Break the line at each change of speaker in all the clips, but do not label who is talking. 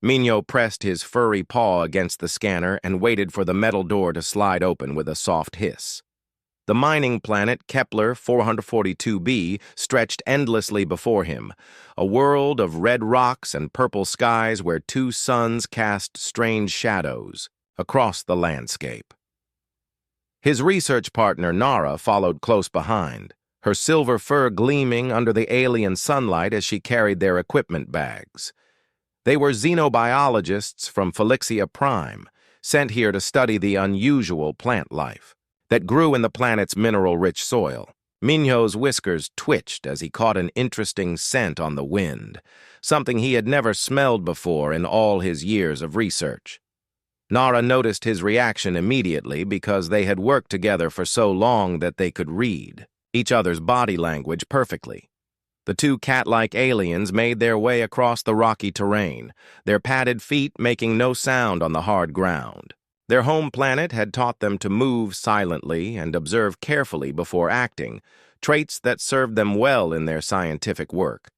Minho pressed his furry paw against the scanner and waited for the metal door to slide open with a soft hiss. The mining planet Kepler 442b stretched endlessly before him, a world of red rocks and purple skies where two suns cast strange shadows across the landscape. His research partner Nara followed close behind, her silver fur gleaming under the alien sunlight as she carried their equipment bags. They were xenobiologists from Felixia Prime, sent here to study the unusual plant life that grew in the planet's mineral-rich soil. Minho's whiskers twitched as he caught an interesting scent on the wind, something he had never smelled before in all his years of research. Nara noticed his reaction immediately because they had worked together for so long that they could read each other's body language perfectly. The two cat-like aliens made their way across the rocky terrain, their padded feet making no sound on the hard ground. Their home planet had taught them to move silently and observe carefully before acting, traits that served them well in their scientific work.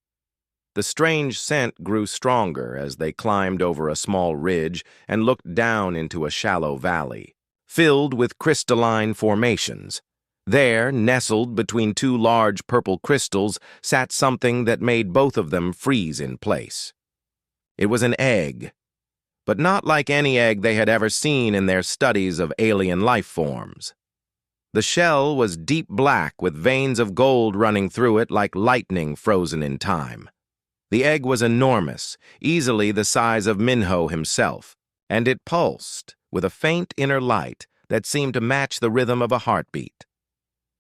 The strange scent grew stronger as they climbed over a small ridge and looked down into a shallow valley, filled with crystalline formations. There, nestled between two large purple crystals, sat something that made both of them freeze in place. It was an egg, but not like any egg they had ever seen in their studies of alien life forms. The shell was deep black with veins of gold running through it like lightning frozen in time. The egg was enormous, easily the size of Minho himself, and it pulsed with a faint inner light that seemed to match the rhythm of a heartbeat.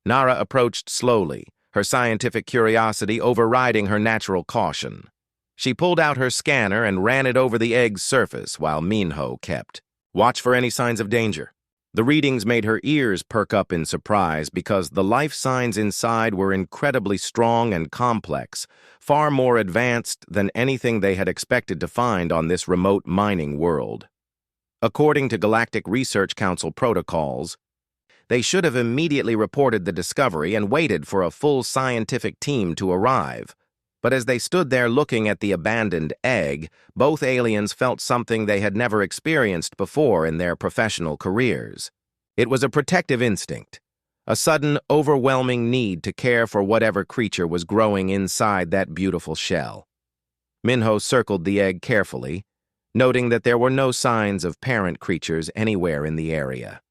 Nara approached slowly, her scientific curiosity overriding her natural caution. She pulled out her scanner and ran it over the egg's surface while Minho kept watch for any signs of danger. The readings made her ears perk up in surprise because the life signs inside were incredibly strong and complex, far more advanced than anything they had expected to find on this remote mining world. According to Galactic Research Council protocols, they should have immediately reported the discovery and waited for a full scientific team to arrive. But as they stood there looking at the abandoned egg, both aliens felt something they had never experienced before in their professional careers. It was a protective instinct, a sudden, overwhelming need to care for whatever creature was growing inside that beautiful shell. Minho circled the egg carefully, noting that there were no signs of parent creatures anywhere in the area.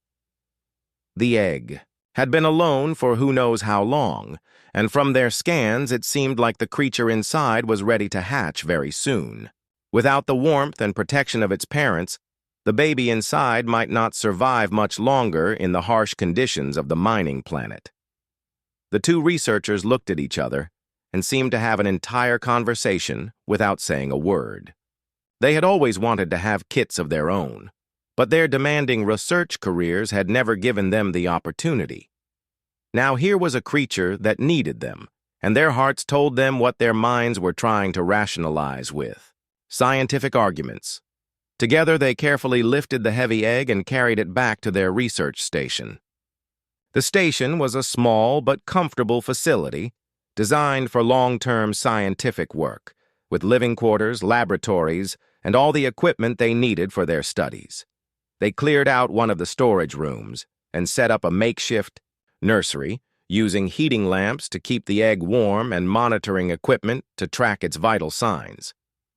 The egg had been alone for who knows how long, and from their scans it seemed like the creature inside was ready to hatch very soon. Without the warmth and protection of its parents, the baby inside might not survive much longer in the harsh conditions of the mining planet. The two researchers looked at each other and seemed to have an entire conversation without saying a word. They had always wanted to have kits of their own, but their demanding research careers had never given them the opportunity. Now here was a creature that needed them, and their hearts told them what their minds were trying to rationalize with scientific arguments. Together they carefully lifted the heavy egg and carried it back to their research station. The station was a small but comfortable facility designed for long-term scientific work, with living quarters, laboratories, and all the equipment they needed for their studies. They cleared out one of the storage rooms and set up a makeshift nursery, using heating lamps to keep the egg warm and monitoring equipment to track its vital signs.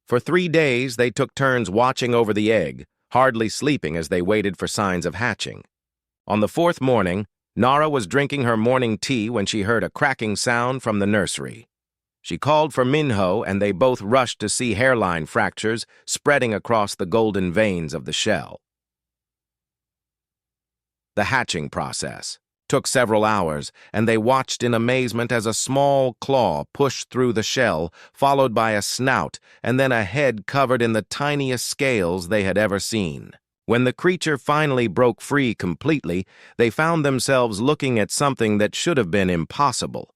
For 3 days, they took turns watching over the egg, hardly sleeping as they waited for signs of hatching. On the 4th morning, Nara was drinking her morning tea when she heard a cracking sound from the nursery. She called for Minho, and they both rushed to see hairline fractures spreading across the golden veins of the shell. The hatching process took several hours, and they watched in amazement as a small claw pushed through the shell, followed by a snout and then a head covered in the tiniest scales they had ever seen. When the creature finally broke free completely, they found themselves looking at something that should have been impossible.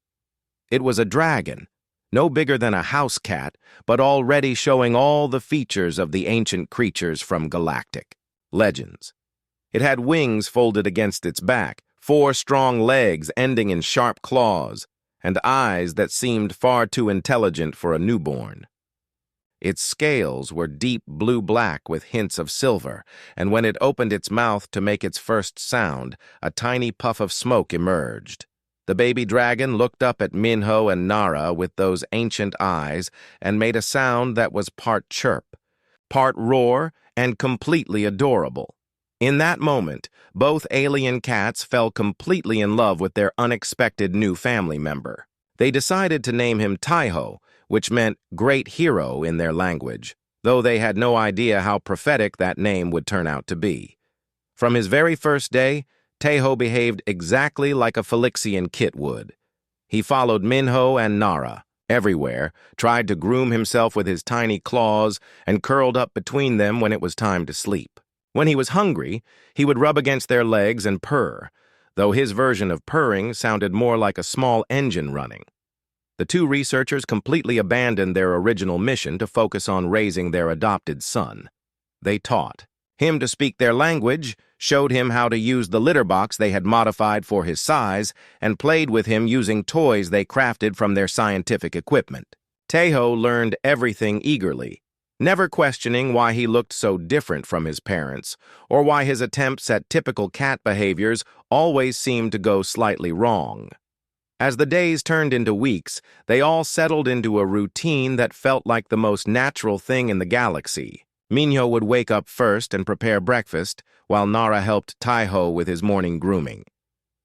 It was a dragon, no bigger than a house cat, but already showing all the features of the ancient creatures from Galactic legends. It had wings folded against its back, 4 strong legs ending in sharp claws, and eyes that seemed far too intelligent for a newborn. Its scales were deep blue-black with hints of silver, and when it opened its mouth to make its first sound, a tiny puff of smoke emerged. The baby dragon looked up at Minho and Nara with those ancient eyes and made a sound that was part chirp, part roar, and completely adorable. In that moment, both alien cats fell completely in love with their unexpected new family member. They decided to name him Taiho, which meant great hero in their language, though they had no idea how prophetic that name would turn out to be. From his very first day, Taiho behaved exactly like a Felixian kit would. He followed Minho and Nara everywhere, tried to groom himself with his tiny claws, and curled up between them when it was time to sleep. When he was hungry, he would rub against their legs and purr, though his version of purring sounded more like a small engine running. The two researchers completely abandoned their original mission to focus on raising their adopted son. They taught him to speak their language, showed him how to use the litter box they had modified for his size, and played with him using toys they crafted from their scientific equipment. Taiho learned everything eagerly, never questioning why he looked so different from his parents, or why his attempts at typical cat behaviors always seemed to go slightly wrong. As the days turned into weeks, they all settled into a routine that felt like the most natural thing in the galaxy. Minho would wake up first and prepare breakfast, while Nara helped Taiho with his morning grooming.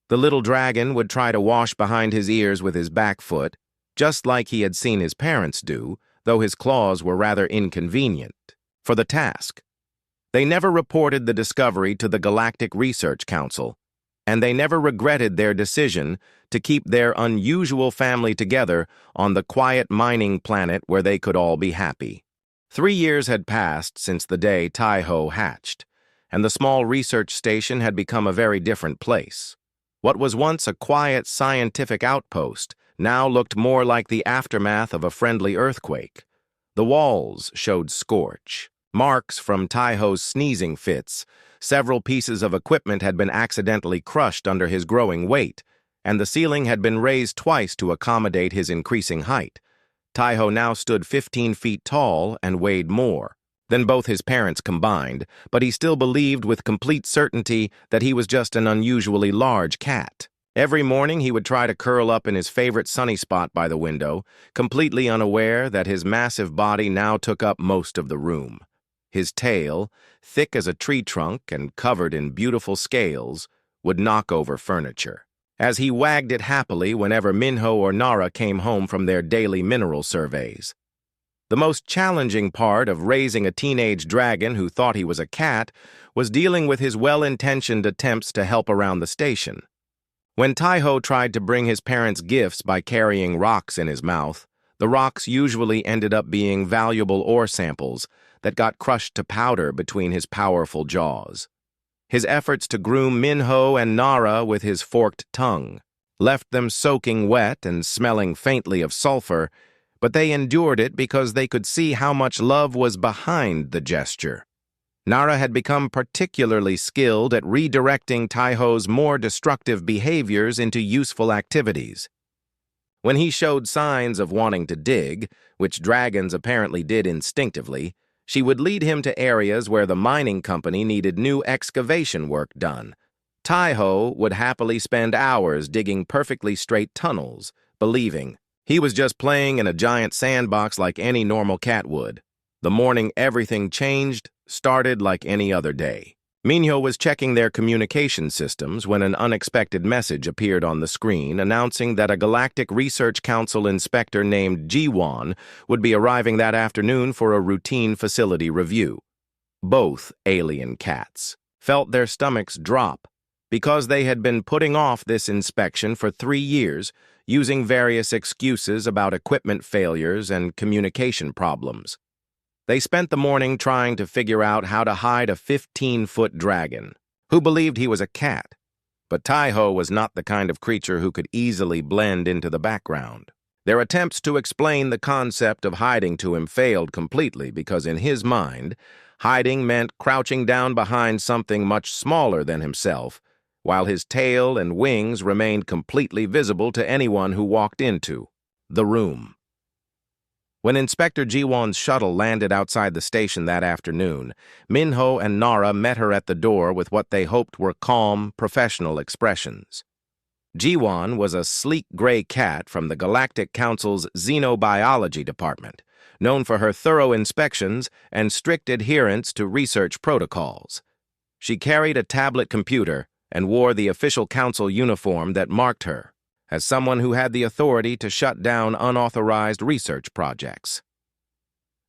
The little dragon would try to wash behind his ears with his back foot, just like he had seen his parents do, though his claws were rather inconvenient for the task. They never reported the discovery to the Galactic Research Council, and they never regretted their decision to keep their unusual family together on the quiet mining planet where they could all be happy. 3 years had passed since the day Taiho hatched, and the small research station had become a very different place. What was once a quiet scientific outpost now looked more like the aftermath of a friendly earthquake. The walls showed scorch, marks from Taiho's sneezing fits. Several pieces of equipment had been accidentally crushed under his growing weight, and the ceiling had been raised twice to accommodate his increasing height. Taiho now stood 15 feet tall and weighed more than both his parents combined, but he still believed with complete certainty that he was just an unusually large cat. Every morning he would try to curl up in his favorite sunny spot by the window, completely unaware that his massive body now took up most of the room. His tail, thick as a tree trunk and covered in beautiful scales, would knock over furniture, as he wagged it happily whenever Minho or Nara came home from their daily mineral surveys. The most challenging part of raising a teenage dragon who thought he was a cat was dealing with his well-intentioned attempts to help around the station. When Taiho tried to bring his parents gifts by carrying rocks in his mouth, the rocks usually ended up being valuable ore samples that got crushed to powder between his powerful jaws. His efforts to groom Minho and Nara with his forked tongue left them soaking wet and smelling faintly of sulfur, but they endured it because they could see how much love was behind the gesture. Nara had become particularly skilled at redirecting Taiho's more destructive behaviors into useful activities. When he showed signs of wanting to dig, which dragons apparently did instinctively, she would lead him to areas where the mining company needed new excavation work done. Taiho would happily spend hours digging perfectly straight tunnels, believing he was just playing in a giant sandbox like any normal cat would. The morning everything changed started like any other day. Minho was checking their communication systems when an unexpected message appeared on the screen announcing that a Galactic Research Council inspector named Jiwon would be arriving that afternoon for a routine facility review. Both alien cats felt their stomachs drop because they had been putting off this inspection for 3 years, using various excuses about equipment failures and communication problems. They spent the morning trying to figure out how to hide a 15-foot dragon, who believed he was a cat, but Taiho was not the kind of creature who could easily blend into the background. Their attempts to explain the concept of hiding to him failed completely because in his mind, hiding meant crouching down behind something much smaller than himself, while his tail and wings remained completely visible to anyone who walked into the room. When Inspector Jiwon's shuttle landed outside the station that afternoon, Minho and Nara met her at the door with what they hoped were calm, professional expressions. Jiwon was a sleek gray cat from the Galactic Council's Xenobiology Department, known for her thorough inspections and strict adherence to research protocols. She carried a tablet computer and wore the official council uniform that marked her as someone who had the authority to shut down unauthorized research projects.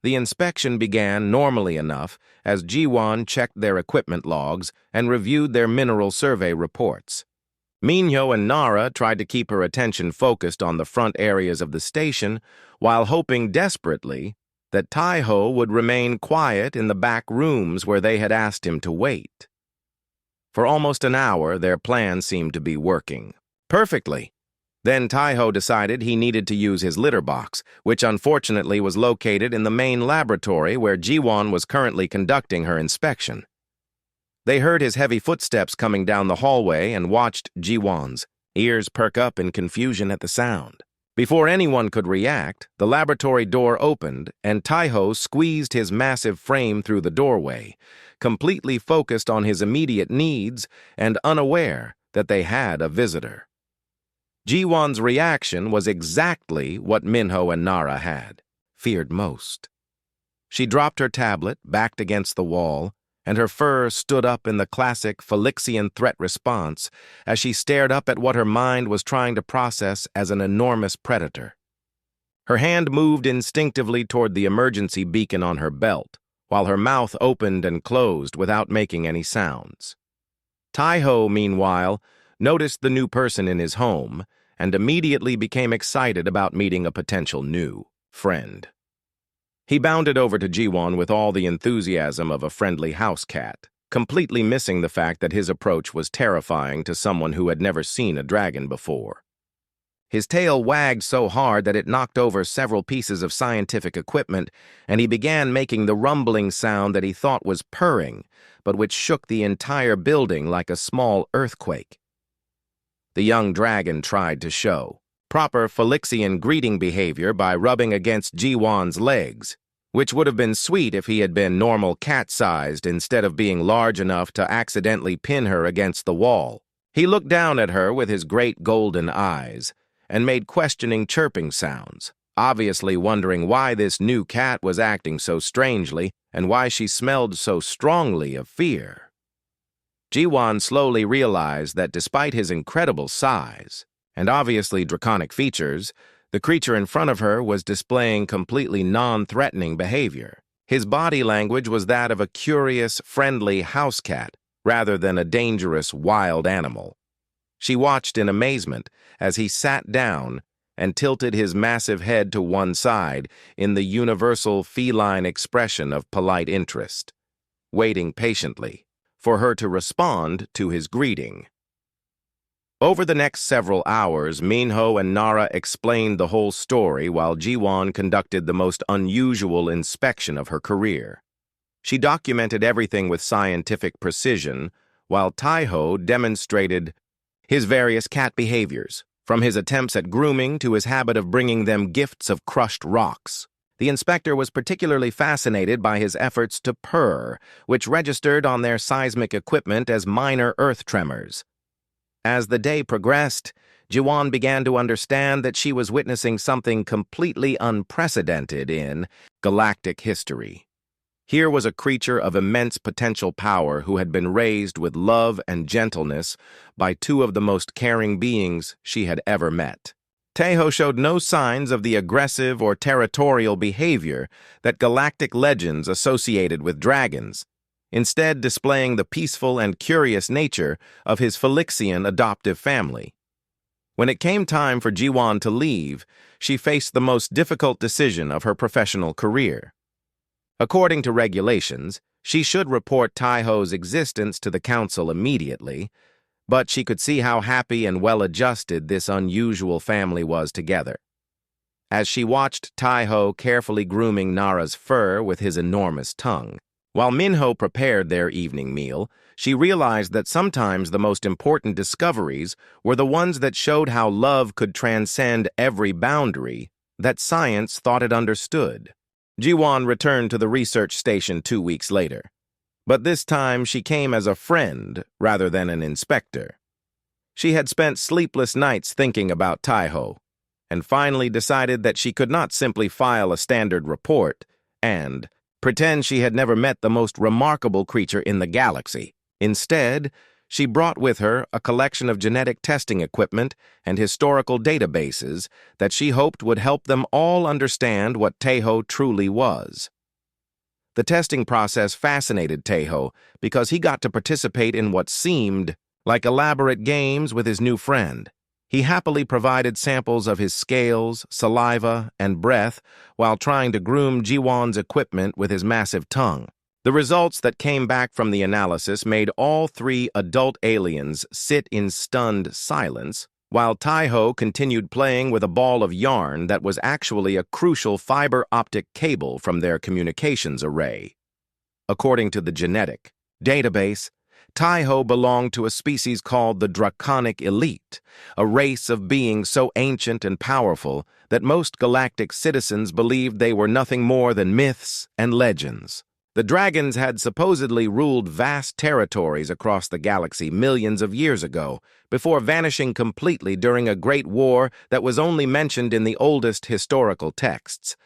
The inspection began normally enough as Jiwon checked their equipment logs and reviewed their mineral survey reports. Minho and Nara tried to keep her attention focused on the front areas of the station while hoping desperately that Taiho would remain quiet in the back rooms where they had asked him to wait. For almost an hour, their plan seemed to be working perfectly. Then Taiho decided he needed to use his litter box, which unfortunately was located in the main laboratory where Jiwon was currently conducting her inspection. They heard his heavy footsteps coming down the hallway and watched Jiwon's ears perk up in confusion at the sound. Before anyone could react, the laboratory door opened and Taiho squeezed his massive frame through the doorway, completely focused on his immediate needs and unaware that they had a visitor. Jiwon's reaction was exactly what Minho and Nara had feared most. She dropped her tablet, backed against the wall, and her fur stood up in the classic Felixian threat response as she stared up at what her mind was trying to process as an enormous predator. Her hand moved instinctively toward the emergency beacon on her belt, while her mouth opened and closed without making any sounds. Taiho, meanwhile, noticed the new person in his home and immediately became excited about meeting a potential new friend. He bounded over to Jiwon with all the enthusiasm of a friendly house cat, completely missing the fact that his approach was terrifying to someone who had never seen a dragon before. His tail wagged so hard that it knocked over several pieces of scientific equipment, and he began making the rumbling sound that he thought was purring, but which shook the entire building like a small earthquake. The young dragon tried to show proper Felixian greeting behavior by rubbing against Jiwon's legs, which would have been sweet if he had been normal cat-sized instead of being large enough to accidentally pin her against the wall. He looked down at her with his great golden eyes and made questioning chirping sounds, obviously wondering why this new cat was acting so strangely and why she smelled so strongly of fear. Jiwon slowly realized that despite his incredible size and obviously draconic features, the creature in front of her was displaying completely non-threatening behavior. His body language was that of a curious, friendly house cat rather than a dangerous, wild animal. She watched in amazement as he sat down and tilted his massive head to one side in the universal feline expression of polite interest, waiting patiently for her to respond to his greeting. Over the next several hours, Minho and Nara explained the whole story while Jiwon conducted the most unusual inspection of her career. She documented everything with scientific precision, while Taiho demonstrated his various cat behaviors, from his attempts at grooming to his habit of bringing them gifts of crushed rocks. The inspector was particularly fascinated by his efforts to purr, which registered on their seismic equipment as minor earth tremors. As the day progressed, Jiwon began to understand that she was witnessing something completely unprecedented in galactic history. Here was a creature of immense potential power who had been raised with love and gentleness by two of the most caring beings she had ever met. Taiho showed no signs of the aggressive or territorial behavior that galactic legends associated with dragons, instead displaying the peaceful and curious nature of his Felixian adoptive family. When it came time for Jiwon to leave, she faced the most difficult decision of her professional career. According to regulations, she should report Taiho's existence to the council immediately, but she could see how happy and well-adjusted this unusual family was together. As she watched Taiho carefully grooming Nara's fur with his enormous tongue, while Minho prepared their evening meal, she realized that sometimes the most important discoveries were the ones that showed how love could transcend every boundary that science thought it understood. Jiwon returned to the research station 2 weeks later. But this time she came as a friend rather than an inspector. She had spent sleepless nights thinking about Taiho, and finally decided that she could not simply file a standard report and pretend she had never met the most remarkable creature in the galaxy. Instead, she brought with her a collection of genetic testing equipment and historical databases that she hoped would help them all understand what Taiho truly was. The testing process fascinated Taiho because he got to participate in what seemed like elaborate games with his new friend. He happily provided samples of his scales, saliva, and breath while trying to groom Jiwon's equipment with his massive tongue. The results that came back from the analysis made all 3 adult aliens sit in stunned silence, while Taiho continued playing with a ball of yarn that was actually a crucial fiber optic cable from their communications array. According to the genetic database, Taiho belonged to a species called the Draconic Elite, a race of beings so ancient and powerful that most galactic citizens believed they were nothing more than myths and legends. The dragons had supposedly ruled vast territories across the galaxy millions of years ago, before vanishing completely during a great war that was only mentioned in the oldest historical texts.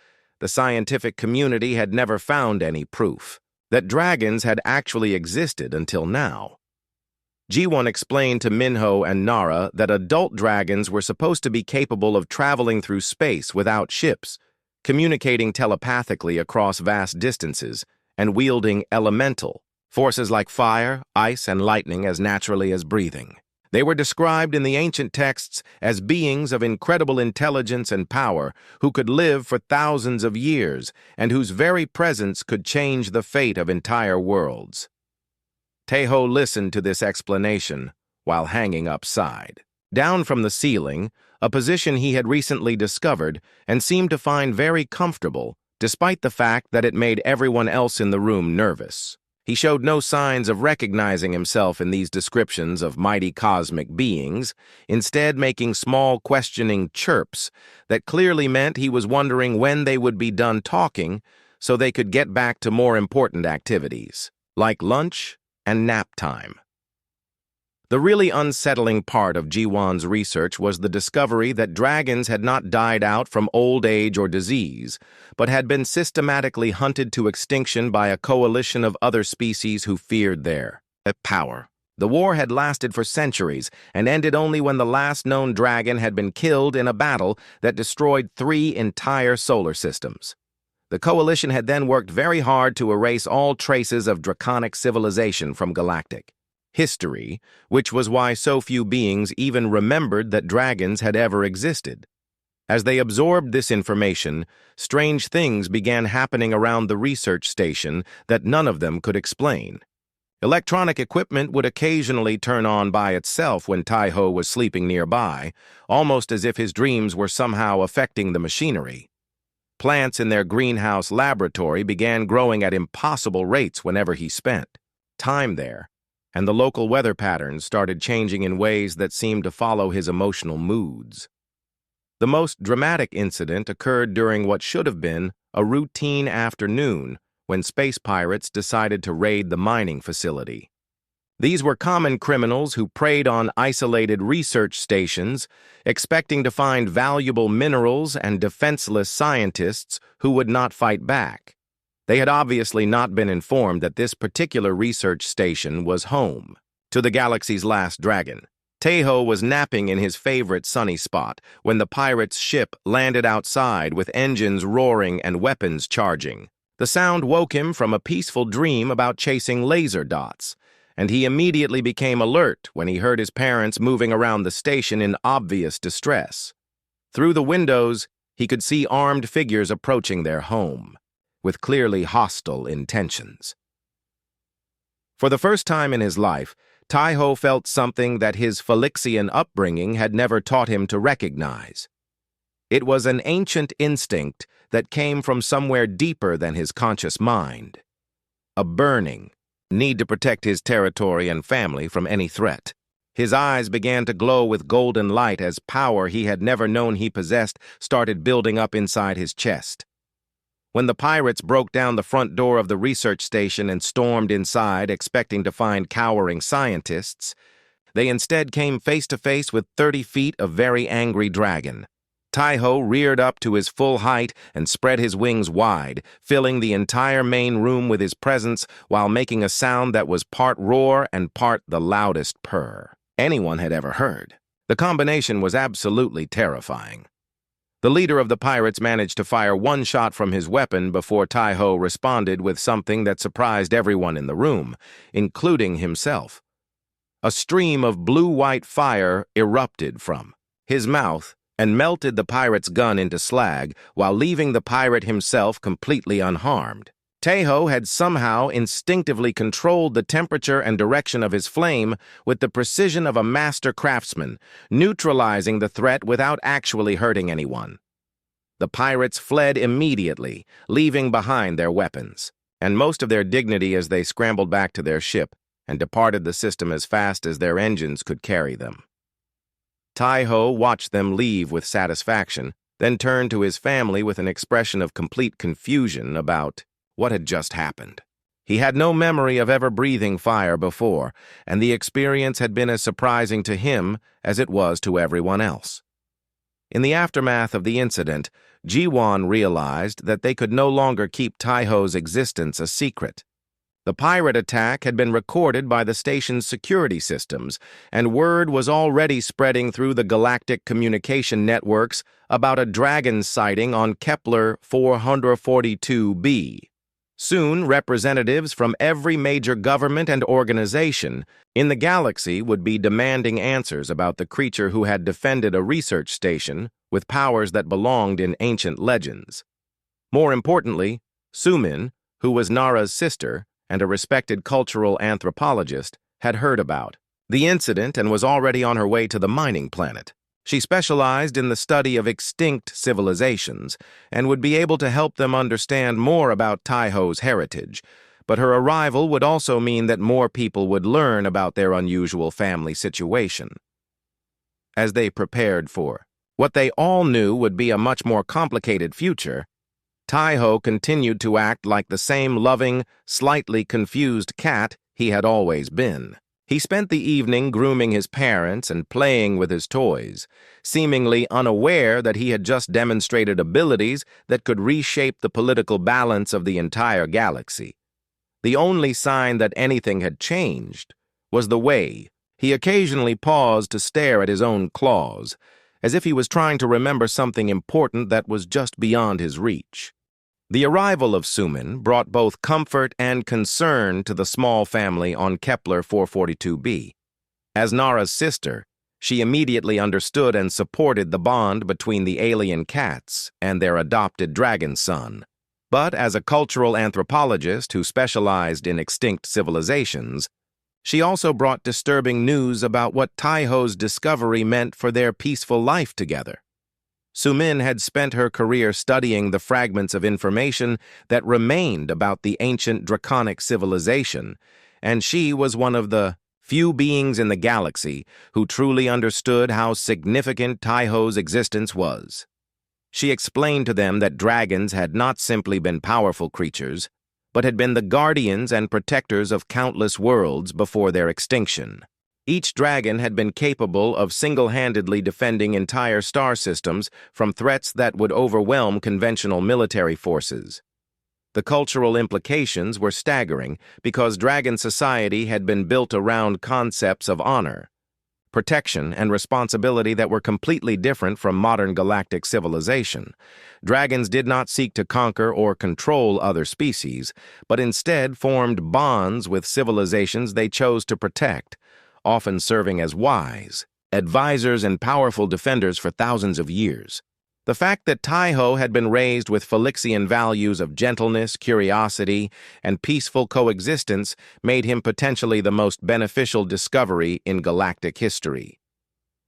The scientific community had never found any proof that dragons had actually existed until now. Jiwon explained to Minho and Nara that adult dragons were supposed to be capable of traveling through space without ships, communicating telepathically across vast distances, and wielding elemental forces like fire, ice, and lightning as naturally as breathing. They were described in the ancient texts as beings of incredible intelligence and power who could live for thousands of years and whose very presence could change the fate of entire worlds. Taiho listened to this explanation while hanging upside. Down from the ceiling, a position he had recently discovered and seemed to find very comfortable, despite the fact that it made everyone else in the room nervous. He showed no signs of recognizing himself in these descriptions of mighty cosmic beings, instead making small questioning chirps that clearly meant he was wondering when they would be done talking so they could get back to more important activities, like lunch and nap time. The really unsettling part of Jiwon's research was the discovery that dragons had not died out from old age or disease, but had been systematically hunted to extinction by a coalition of other species who feared their power. The war had lasted for centuries and ended only when the last known dragon had been killed in a battle that destroyed 3 entire solar systems. The coalition had then worked very hard to erase all traces of draconic civilization from galactic history, which was why so few beings even remembered that dragons had ever existed. As they absorbed this information, strange things began happening around the research station that none of them could explain. Electronic equipment would occasionally turn on by itself when Taiho was sleeping nearby, almost as if his dreams were somehow affecting the machinery. Plants in their greenhouse laboratory began growing at impossible rates whenever he spent time there, and the local weather patterns started changing in ways that seemed to follow his emotional moods. The most dramatic incident occurred during what should have been a routine afternoon when space pirates decided to raid the mining facility. These were common criminals who preyed on isolated research stations, expecting to find valuable minerals and defenseless scientists who would not fight back. They had obviously not been informed that this particular research station was home to the galaxy's last dragon. Taiho was napping in his favorite sunny spot when the pirates' ship landed outside with engines roaring and weapons charging. The sound woke him from a peaceful dream about chasing laser dots, and he immediately became alert when he heard his parents moving around the station in obvious distress. Through the windows, he could see armed figures approaching their home, with clearly hostile intentions. For the first time in his life, Taiho felt something that his Felixian upbringing had never taught him to recognize. It was an ancient instinct that came from somewhere deeper than his conscious mind. A burning need to protect his territory and family from any threat. His eyes began to glow with golden light as power he had never known he possessed started building up inside his chest. When the pirates broke down the front door of the research station and stormed inside, expecting to find cowering scientists, they instead came face to face with 30 feet of very angry dragon. Tai-Ho reared up to his full height and spread his wings wide, filling the entire main room with his presence while making a sound that was part roar and part the loudest purr anyone had ever heard. The combination was absolutely terrifying. The leader of the pirates managed to fire one shot from his weapon before Tai-Ho responded with something that surprised everyone in the room, including himself. A stream of blue-white fire erupted from his mouth and melted the pirate's gun into slag while leaving the pirate himself completely unharmed. Tai-Ho had somehow instinctively controlled the temperature and direction of his flame with the precision of a master craftsman, neutralizing the threat without actually hurting anyone. The pirates fled immediately, leaving behind their weapons, and most of their dignity as they scrambled back to their ship and departed the system as fast as their engines could carry them. Tai-Ho watched them leave with satisfaction, then turned to his family with an expression of complete confusion about what had just happened. He had no memory of ever breathing fire before, and the experience had been as surprising to him as it was to everyone else. In the aftermath of the incident, Ji-Won realized that they could no longer keep Tai-Ho's existence a secret. The pirate attack had been recorded by the station's security systems, and word was already spreading through the galactic communication networks about a dragon sighting on Kepler 442b. Soon, representatives from every major government and organization in the galaxy would be demanding answers about the creature who had defended a research station with powers that belonged in ancient legends. More importantly, Sumin, who was Nara's sister and a respected cultural anthropologist, had heard about the incident and was already on her way to the mining planet. She specialized in the study of extinct civilizations and would be able to help them understand more about Tai-Ho's heritage, but her arrival would also mean that more people would learn about their unusual family situation. As they prepared for what they all knew would be a much more complicated future, Tai-Ho continued to act like the same loving, slightly confused cat he had always been. He spent the evening grooming his parents and playing with his toys, seemingly unaware that he had just demonstrated abilities that could reshape the political balance of the entire galaxy. The only sign that anything had changed was the way he occasionally paused to stare at his own claws, as if he was trying to remember something important that was just beyond his reach. The arrival of Sumin brought both comfort and concern to the small family on Kepler 442b. As Nara's sister, she immediately understood and supported the bond between the alien cats and their adopted dragon son. But as a cultural anthropologist who specialized in extinct civilizations, she also brought disturbing news about what Tai-Ho's discovery meant for their peaceful life together. Sumin had spent her career studying the fragments of information that remained about the ancient draconic civilization, and she was one of the few beings in the galaxy who truly understood how significant Tai-Ho's existence was. She explained to them that dragons had not simply been powerful creatures, but had been the guardians and protectors of countless worlds before their extinction. Each dragon had been capable of single-handedly defending entire star systems from threats that would overwhelm conventional military forces. The cultural implications were staggering because dragon society had been built around concepts of honor, protection, and responsibility that were completely different from modern galactic civilization. Dragons did not seek to conquer or control other species, but instead formed bonds with civilizations they chose to protect, often serving as wise advisors and powerful defenders for thousands of years. The fact that Tai-Ho had been raised with Felixian values of gentleness, curiosity, and peaceful coexistence made him potentially the most beneficial discovery in galactic history.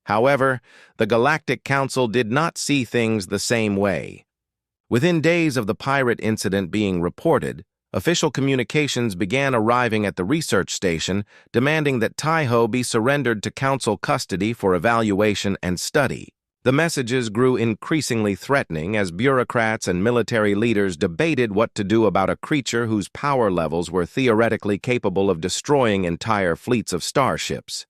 However, the Galactic Council did not see things the same way. Within days of the pirate incident being reported, Official communications began arriving at the research station, demanding that Taiho be surrendered to council custody for evaluation and study. The messages grew increasingly threatening as bureaucrats and military leaders debated what to do about a creature whose power levels were theoretically capable of destroying entire fleets of starships.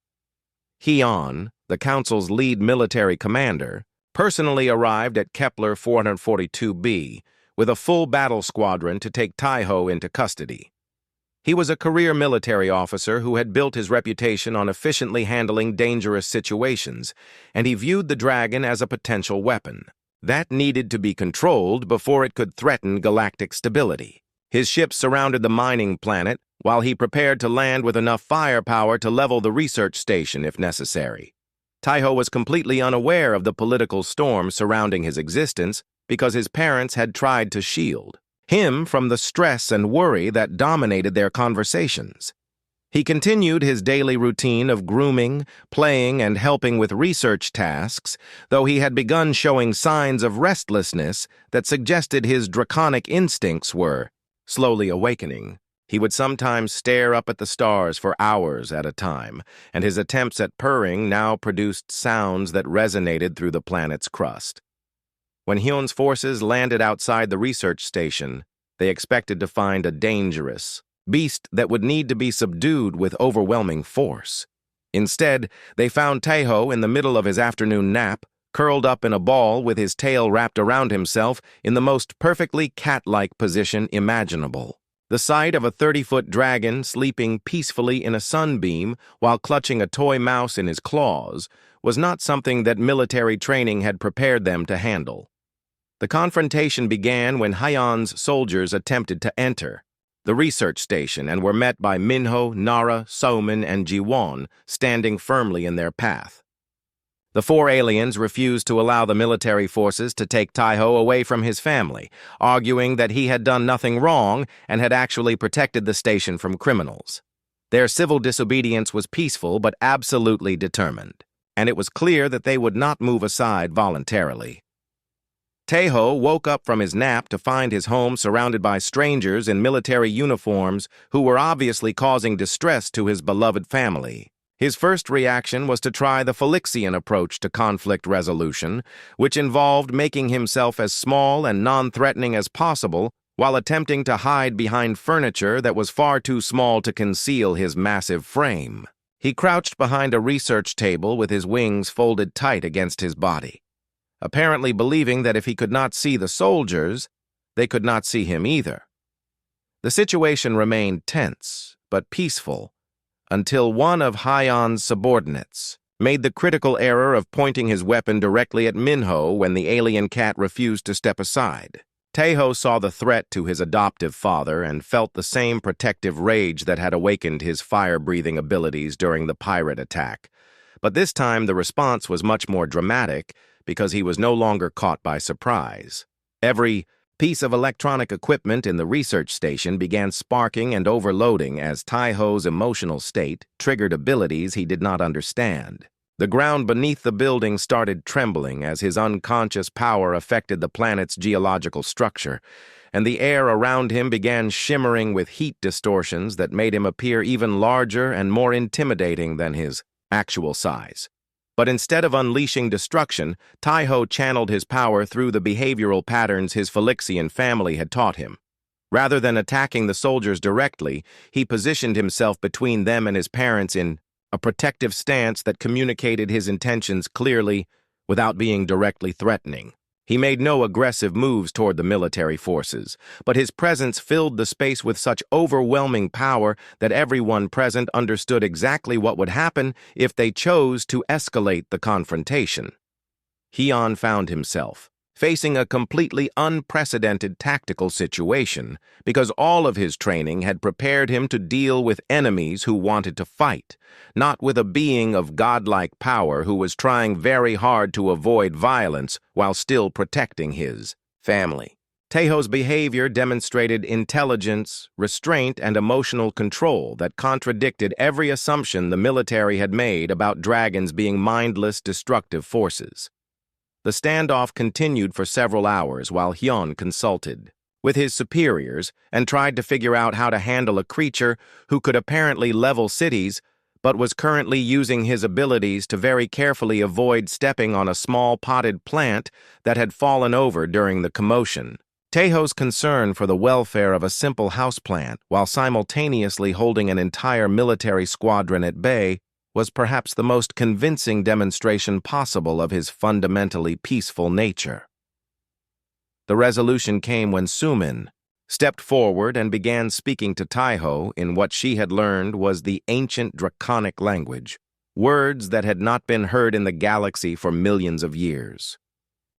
Heian, the council's lead military commander, personally arrived at Kepler 442b with a full battle squadron to take Taiho into custody. He was a career military officer who had built his reputation on efficiently handling dangerous situations, and he viewed the dragon as a potential weapon that needed to be controlled before it could threaten galactic stability. His ships surrounded the mining planet while he prepared to land with enough firepower to level the research station if necessary. Taiho was completely unaware of the political storm surrounding his existence because his parents had tried to shield him from the stress and worry that dominated their conversations. He continued his daily routine of grooming, playing, and helping with research tasks, though he had begun showing signs of restlessness that suggested his draconic instincts were slowly awakening. He would sometimes stare up at the stars for hours at a time, and his attempts at purring now produced sounds that resonated through the planet's crust. When Hyun's forces landed outside the research station, they expected to find a dangerous beast that would need to be subdued with overwhelming force. Instead, they found Taiho in the middle of his afternoon nap, curled up in a ball with his tail wrapped around himself in the most perfectly cat-like position imaginable. The sight of a 30-foot dragon sleeping peacefully in a sunbeam while clutching a toy mouse in his claws was not something that military training had prepared them to handle. The confrontation began when Haiyan's soldiers attempted to enter the research station and were met by Minho, Nara, Somin, and Jiwon standing firmly in their path. The four aliens refused to allow the military forces to take Taiho away from his family, arguing that he had done nothing wrong and had actually protected the station from criminals. Their civil disobedience was peaceful but absolutely determined, and it was clear that they would not move aside voluntarily. Taiho woke up from his nap to find his home surrounded by strangers in military uniforms who were obviously causing distress to his beloved family. His first reaction was to try the Felixian approach to conflict resolution, which involved making himself as small and non-threatening as possible while attempting to hide behind furniture that was far too small to conceal his massive frame. He crouched behind a research table with his wings folded tight against his body, apparently believing that if he could not see the soldiers, they could not see him either. The situation remained tense but peaceful until one of Haiyan's subordinates made the critical error of pointing his weapon directly at Minho when the alien cat refused to step aside. Taiho saw the threat to his adoptive father and felt the same protective rage that had awakened his fire-breathing abilities during the pirate attack. But this time the response was much more dramatic because he was no longer caught by surprise. Every piece of electronic equipment in the research station began sparking and overloading as Taiho's emotional state triggered abilities he did not understand. The ground beneath the building started trembling as his unconscious power affected the planet's geological structure, and the air around him began shimmering with heat distortions that made him appear even larger and more intimidating than his actual size. But instead of unleashing destruction, Taiho channeled his power through the behavioral patterns his Felixian family had taught him. Rather than attacking the soldiers directly, he positioned himself between them and his parents in a protective stance that communicated his intentions clearly without being directly threatening. He made no aggressive moves toward the military forces, but his presence filled the space with such overwhelming power that everyone present understood exactly what would happen if they chose to escalate the confrontation. Heian found himself facing a completely unprecedented tactical situation because all of his training had prepared him to deal with enemies who wanted to fight, not with a being of godlike power who was trying very hard to avoid violence while still protecting his family. Taiho's behavior demonstrated intelligence, restraint, and emotional control that contradicted every assumption the military had made about dragons being mindless, destructive forces. The standoff continued for several hours while Hyun consulted with his superiors and tried to figure out how to handle a creature who could apparently level cities but was currently using his abilities to very carefully avoid stepping on a small potted plant that had fallen over during the commotion. Teiho's concern for the welfare of a simple houseplant while simultaneously holding an entire military squadron at bay was perhaps the most convincing demonstration possible of his fundamentally peaceful nature. The resolution came when Sumin stepped forward and began speaking to Taiho in what she had learned was the ancient draconic language, words that had not been heard in the galaxy for millions of years.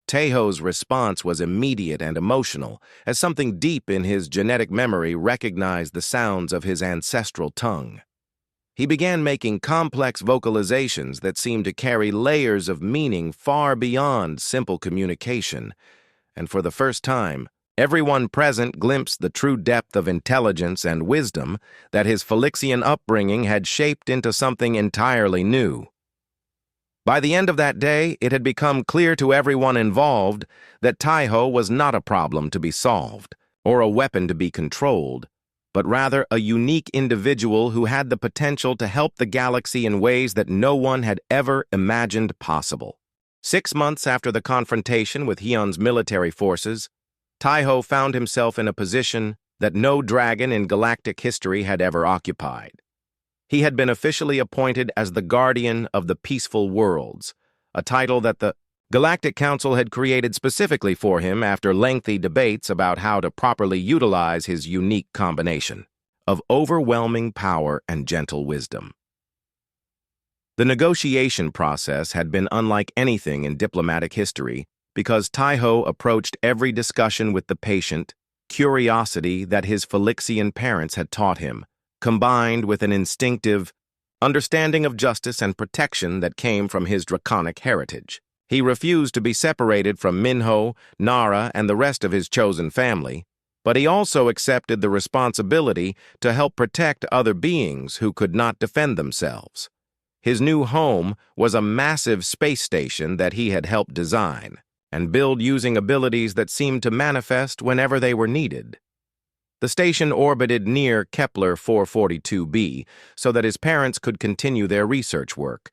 Teiho's response was immediate and emotional, as something deep in his genetic memory recognized the sounds of his ancestral tongue. He began making complex vocalizations that seemed to carry layers of meaning far beyond simple communication, and for the first time, everyone present glimpsed the true depth of intelligence and wisdom that his Felixian upbringing had shaped into something entirely new. By the end of that day, it had become clear to everyone involved that Taiho was not a problem to be solved or a weapon to be controlled, but rather a unique individual who had the potential to help the galaxy in ways that no one had ever imagined possible. 6 months after the confrontation with Hyun's military forces, Taiho found himself in a position that no dragon in galactic history had ever occupied. He had been officially appointed as the Guardian of the Peaceful Worlds, a title that the Galactic Council had created specifically for him after lengthy debates about how to properly utilize his unique combination of overwhelming power and gentle wisdom. The negotiation process had been unlike anything in diplomatic history because Taiho approached every discussion with the patient curiosity that his Felixian parents had taught him, combined with an instinctive understanding of justice and protection that came from his draconic heritage. He refused to be separated from Minho, Nara, and the rest of his chosen family, but he also accepted the responsibility to help protect other beings who could not defend themselves. His new home was a massive space station that he had helped design and build using abilities that seemed to manifest whenever they were needed. The station orbited near Kepler 442b so that his parents could continue their research work,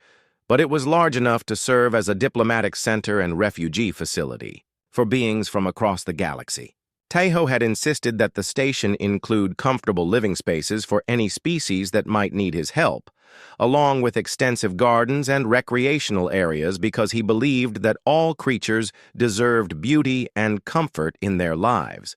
but it was large enough to serve as a diplomatic center and refugee facility for beings from across the galaxy. Taiho had insisted that the station include comfortable living spaces for any species that might need his help, along with extensive gardens and recreational areas because he believed that all creatures deserved beauty and comfort in their lives.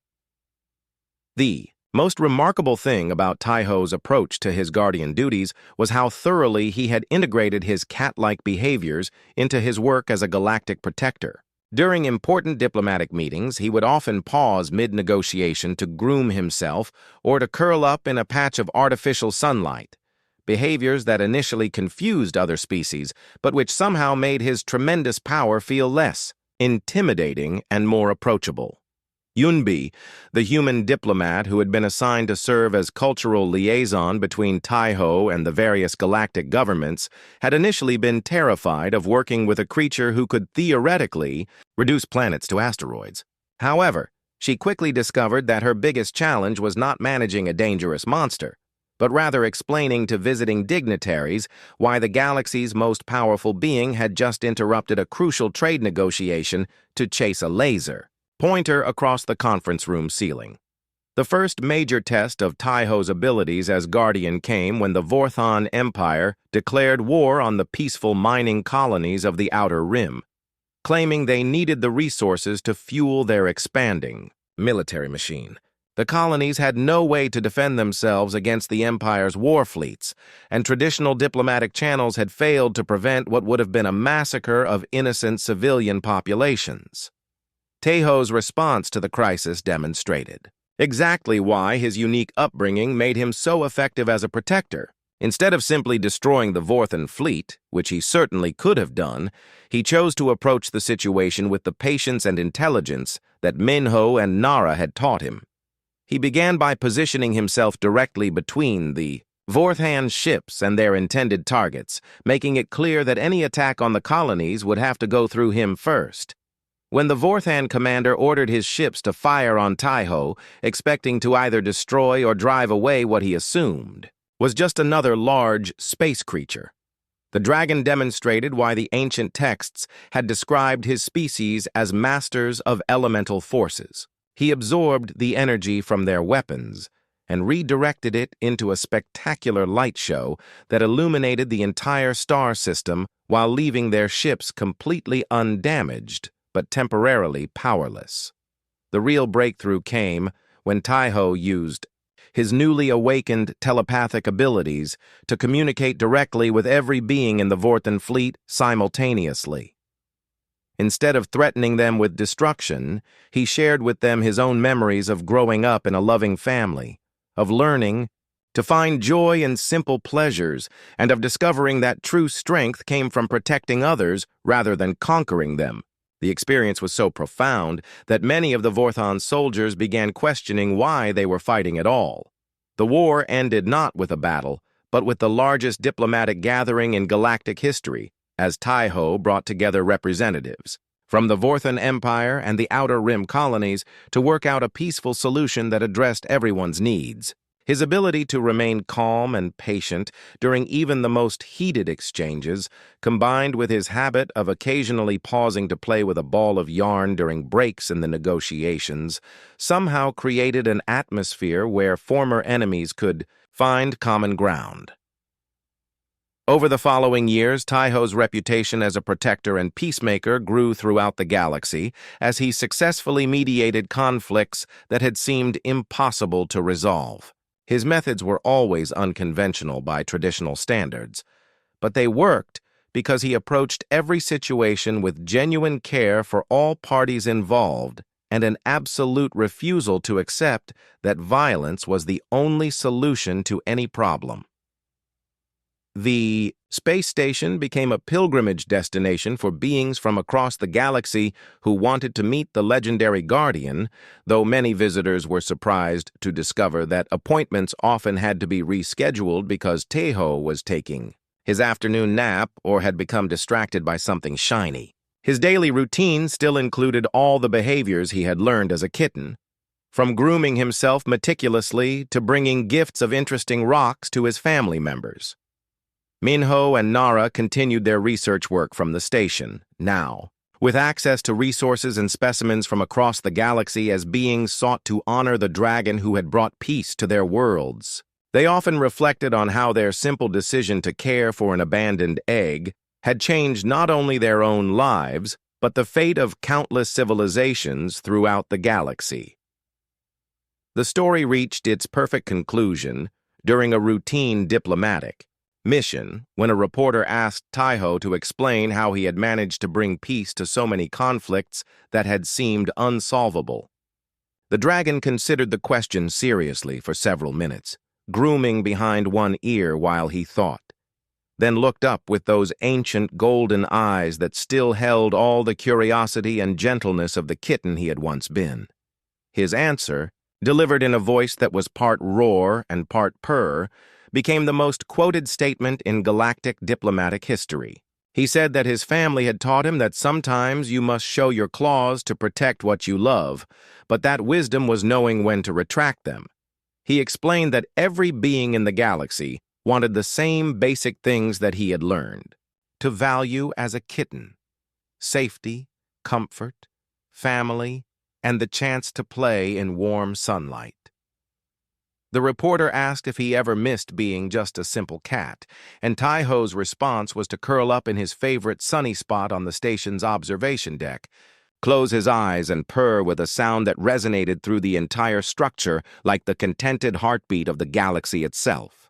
The most remarkable thing about Taiho's approach to his guardian duties was how thoroughly he had integrated his cat-like behaviors into his work as a galactic protector. During important diplomatic meetings, he would often pause mid-negotiation to groom himself or to curl up in a patch of artificial sunlight, behaviors that initially confused other species, but which somehow made his tremendous power feel less intimidating and more approachable. Yunbi, the human diplomat who had been assigned to serve as cultural liaison between Taiho and the various galactic governments, had initially been terrified of working with a creature who could theoretically reduce planets to asteroids. However, she quickly discovered that her biggest challenge was not managing a dangerous monster, but rather explaining to visiting dignitaries why the galaxy's most powerful being had just interrupted a crucial trade negotiation to chase a laser pointer across the conference room ceiling. The first major test of Taiho's abilities as Guardian came when the Vorthon Empire declared war on the peaceful mining colonies of the Outer Rim, claiming they needed the resources to fuel their expanding military machine. The colonies had no way to defend themselves against the Empire's war fleets, and traditional diplomatic channels had failed to prevent what would have been a massacre of innocent civilian populations. Taiho's response to the crisis demonstrated exactly why his unique upbringing made him so effective as a protector. Instead of simply destroying the Vorthon fleet, which he certainly could have done, he chose to approach the situation with the patience and intelligence that Minho and Nara had taught him. He began by positioning himself directly between the Vorthon ships and their intended targets, making it clear that any attack on the colonies would have to go through him first. When the Vorthan commander ordered his ships to fire on Taiho, expecting to either destroy or drive away what he assumed was just another large space creature. The dragon demonstrated why the ancient texts had described his species as masters of elemental forces. He absorbed the energy from their weapons and redirected it into a spectacular light show that illuminated the entire star system while leaving their ships completely undamaged but temporarily powerless. The real breakthrough came when Taiho used his newly awakened telepathic abilities to communicate directly with every being in the Vorthan fleet simultaneously. Instead of threatening them with destruction, he shared with them his own memories of growing up in a loving family, of learning to find joy in simple pleasures, and of discovering that true strength came from protecting others rather than conquering them. The experience was so profound that many of the Vorthan soldiers began questioning why they were fighting at all. The war ended not with a battle, but with the largest diplomatic gathering in galactic history, as Taiho brought together representatives from the Vorthan Empire and the Outer Rim colonies to work out a peaceful solution that addressed everyone's needs. His ability to remain calm and patient during even the most heated exchanges, combined with his habit of occasionally pausing to play with a ball of yarn during breaks in the negotiations, somehow created an atmosphere where former enemies could find common ground. Over the following years, Taiho's reputation as a protector and peacemaker grew throughout the galaxy as he successfully mediated conflicts that had seemed impossible to resolve. His methods were always unconventional by traditional standards, but they worked because he approached every situation with genuine care for all parties involved and an absolute refusal to accept that violence was the only solution to any problem. The space station became a pilgrimage destination for beings from across the galaxy who wanted to meet the legendary Guardian, though many visitors were surprised to discover that appointments often had to be rescheduled because Taiho was taking his afternoon nap or had become distracted by something shiny. His daily routine still included all the behaviors he had learned as a kitten, from grooming himself meticulously to bringing gifts of interesting rocks to his family members. Minho and Nara continued their research work from the station, now, with access to resources and specimens from across the galaxy as beings sought to honor the dragon who had brought peace to their worlds. They often reflected on how their simple decision to care for an abandoned egg had changed not only their own lives, but the fate of countless civilizations throughout the galaxy. The story reached its perfect conclusion during a routine diplomatic mission when a reporter asked Taiho to explain how he had managed to bring peace to so many conflicts that had seemed unsolvable. The dragon considered the question seriously for several minutes, grooming behind one ear while he thought, then looked up with those ancient golden eyes that still held all the curiosity and gentleness of the kitten he had once been. His answer, delivered in a voice that was part roar and part purr, became the most quoted statement in galactic diplomatic history. He said that his family had taught him that sometimes you must show your claws to protect what you love, but that wisdom was knowing when to retract them. He explained that every being in the galaxy wanted the same basic things that he had learned, to value as a kitten: safety, comfort, family, and the chance to play in warm sunlight. The reporter asked if he ever missed being just a simple cat, and Taiho's response was to curl up in his favorite sunny spot on the station's observation deck, close his eyes and purr with a sound that resonated through the entire structure like the contented heartbeat of the galaxy itself.